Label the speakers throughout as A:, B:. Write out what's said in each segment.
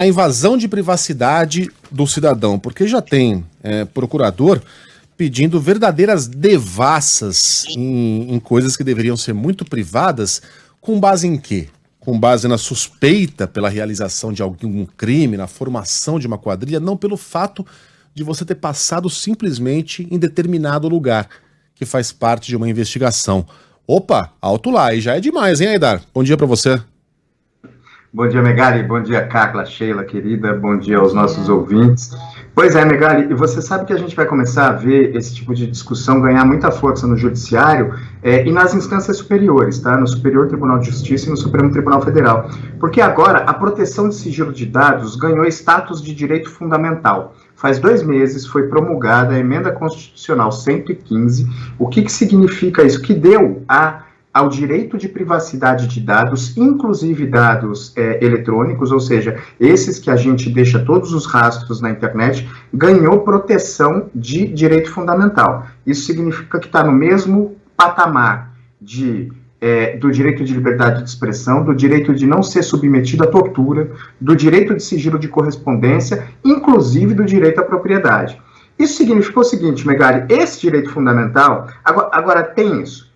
A: a invasão de privacidade do cidadão, porque já tem procurador pedindo verdadeiras devassas em coisas que deveriam ser muito privadas, com base em quê? Com base na suspeita pela realização de algum crime, na formação de uma quadrilha, não pelo fato de você ter passado simplesmente em determinado lugar, que faz parte de uma investigação. Opa, alto lá, e já é demais, hein, Aidar? Bom dia para você.
B: Bom dia, Megali. Bom dia, Carla, Sheila, querida. Bom dia aos nossos ouvintes. Pois é, Megali, e você sabe que a gente vai começar a ver esse tipo de discussão ganhar muita força no Judiciário e nas instâncias superiores, tá? No Superior Tribunal de Justiça e no Supremo Tribunal Federal. Porque agora a proteção de sigilo de dados ganhou status de direito fundamental. Faz 2 meses foi promulgada a Emenda Constitucional 115. O que significa isso? Que deu ao direito de privacidade de dados, inclusive dados eletrônicos, ou seja, esses que a gente deixa todos os rastros na internet, ganhou proteção de direito fundamental. Isso significa que está no mesmo patamar do direito de liberdade de expressão, do direito de não ser submetido à tortura, do direito de sigilo de correspondência, inclusive do direito à propriedade. Isso significa o seguinte, Megali, esse direito fundamental, agora tem isso,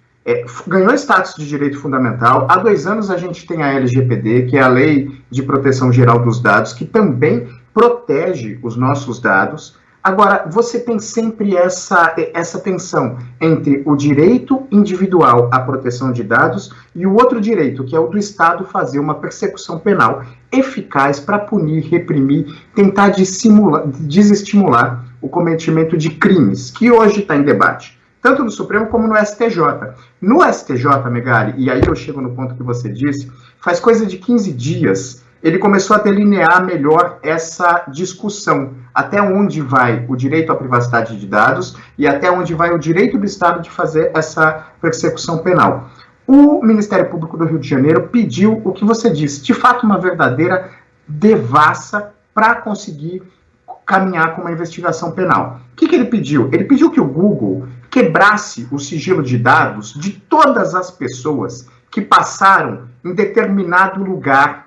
B: ganhou status de direito fundamental. Há 2 anos a gente tem a LGPD, que é a Lei de Proteção Geral dos Dados, que também protege os nossos dados. Agora, você tem sempre essa tensão entre o direito individual à proteção de dados e o outro direito, que é o do Estado fazer uma persecução penal eficaz para punir, reprimir, tentar desestimular o cometimento de crimes, que hoje está em debate, tanto no Supremo como no STJ. No STJ, Megali, e aí eu chego no ponto que você disse, faz coisa de 15 dias, ele começou a delinear melhor essa discussão, até onde vai o direito à privacidade de dados e até onde vai o direito do Estado de fazer essa persecução penal. O Ministério Público do Rio de Janeiro pediu o que você disse, de fato uma verdadeira devassa para conseguir caminhar com uma investigação penal. O que ele pediu? Ele pediu que o Google quebrasse o sigilo de dados de todas as pessoas que passaram em determinado lugar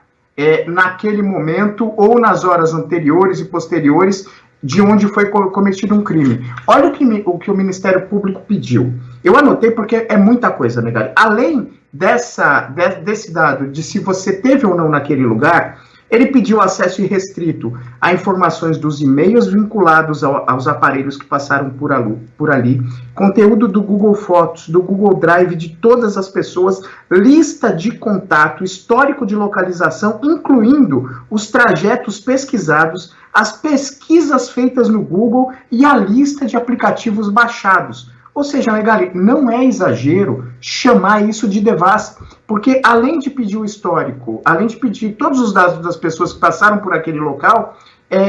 B: naquele momento ou nas horas anteriores e posteriores de onde foi cometido um crime. Olha o que o Ministério Público pediu. Eu anotei porque é muita coisa, Megali. Além desse dado de se você teve ou não naquele lugar, ele pediu acesso irrestrito a informações dos e-mails vinculados aos aparelhos que passaram por ali, conteúdo do Google Fotos, do Google Drive, de todas as pessoas, lista de contato, histórico de localização, incluindo os trajetos pesquisados, as pesquisas feitas no Google e a lista de aplicativos baixados. Ou seja, Megali, não é exagero chamar isso de devassa, porque além de pedir o histórico, além de pedir todos os dados das pessoas que passaram por aquele local,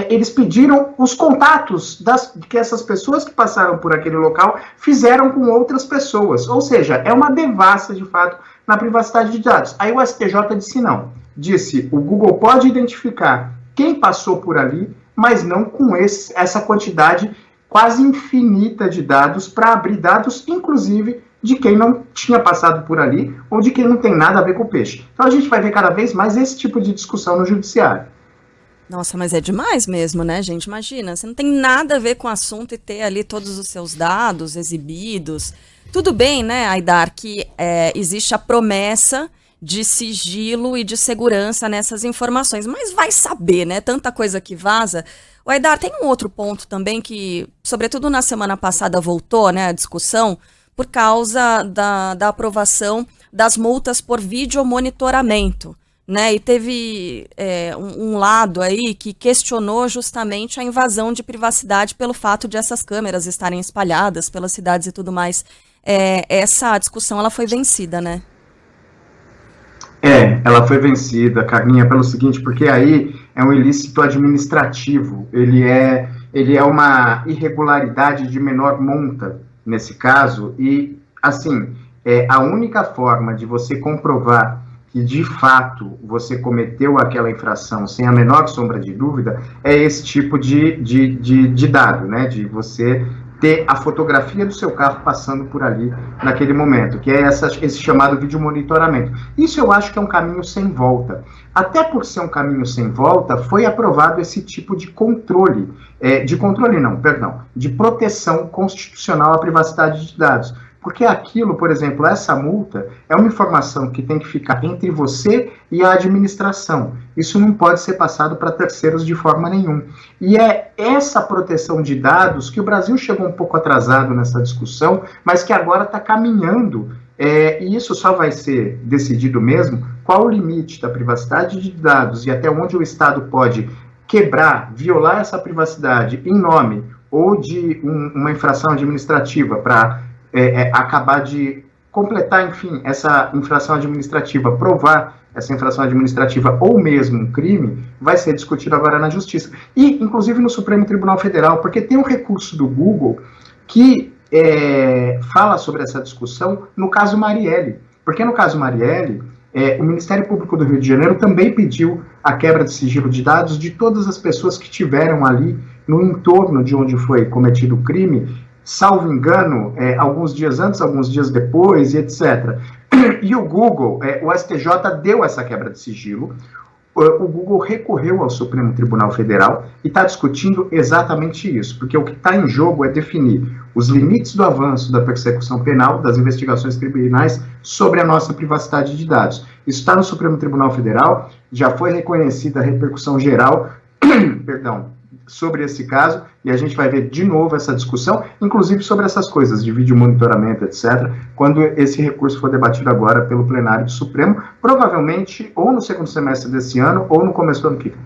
B: eles pediram os contatos que essas pessoas que passaram por aquele local fizeram com outras pessoas. Ou seja, é uma devassa, de fato, na privacidade de dados. Aí o STJ disse não. Disse, o Google pode identificar quem passou por ali, mas não com essa quantidade quase infinita de dados para abrir dados, inclusive, de quem não tinha passado por ali ou de quem não tem nada a ver com o peixe. Então a gente vai ver cada vez mais esse tipo de discussão no Judiciário.
C: Nossa, mas é demais mesmo, né, gente? Imagina, você não tem nada a ver com o assunto e ter ali todos os seus dados exibidos. Tudo bem, né, Aidar, que existe a promessa de sigilo e de segurança nessas informações, mas vai saber, né? Tanta coisa que vaza. O Aidar, tem um outro ponto também que, sobretudo na semana passada, voltou, né, a discussão, por causa da aprovação das multas por videomonitoramento, né? E teve um lado aí que questionou justamente a invasão de privacidade pelo fato de essas câmeras estarem espalhadas pelas cidades e tudo mais. Essa discussão ela foi vencida, né?
B: Ela foi vencida, Carlinha, pelo seguinte, porque aí é um ilícito administrativo, ele é uma irregularidade de menor monta, nesse caso, e, assim, a única forma de você comprovar que, de fato, você cometeu aquela infração sem a menor sombra de dúvida, é esse tipo de dado, né, de você ter a fotografia do seu carro passando por ali naquele momento, que é esse chamado vídeo monitoramento. Isso eu acho que é um caminho sem volta. Até por ser um caminho sem volta, foi aprovado esse tipo de controle, de proteção constitucional à privacidade de dados. Porque aquilo, por exemplo, essa multa é uma informação que tem que ficar entre você e a administração. Isso não pode ser passado para terceiros de forma nenhuma. E é essa proteção de dados que o Brasil chegou um pouco atrasado nessa discussão, mas que agora está caminhando, e isso só vai ser decidido mesmo, qual o limite da privacidade de dados e até onde o Estado pode quebrar, violar essa privacidade em nome ou de uma infração administrativa para acabar de completar, enfim, essa infração administrativa, provar essa infração administrativa ou mesmo um crime, vai ser discutido agora na Justiça. E, inclusive, no Supremo Tribunal Federal, porque tem um recurso do Google que fala sobre essa discussão no caso Marielle. Porque no caso Marielle, o Ministério Público do Rio de Janeiro também pediu a quebra de sigilo de dados de todas as pessoas que tiveram ali no entorno de onde foi cometido o crime, salvo engano, alguns dias antes, alguns dias depois, e etc. E o Google, o STJ deu essa quebra de sigilo, o Google recorreu ao Supremo Tribunal Federal e está discutindo exatamente isso, porque o que está em jogo é definir os limites do avanço da persecução penal, das investigações criminais sobre a nossa privacidade de dados. Isso está no Supremo Tribunal Federal, já foi reconhecida a repercussão geral, sobre esse caso, e a gente vai ver de novo essa discussão, inclusive sobre essas coisas de vídeo monitoramento, etc., quando esse recurso for debatido agora pelo plenário do Supremo, provavelmente ou no segundo semestre desse ano ou no começo do ano que vem.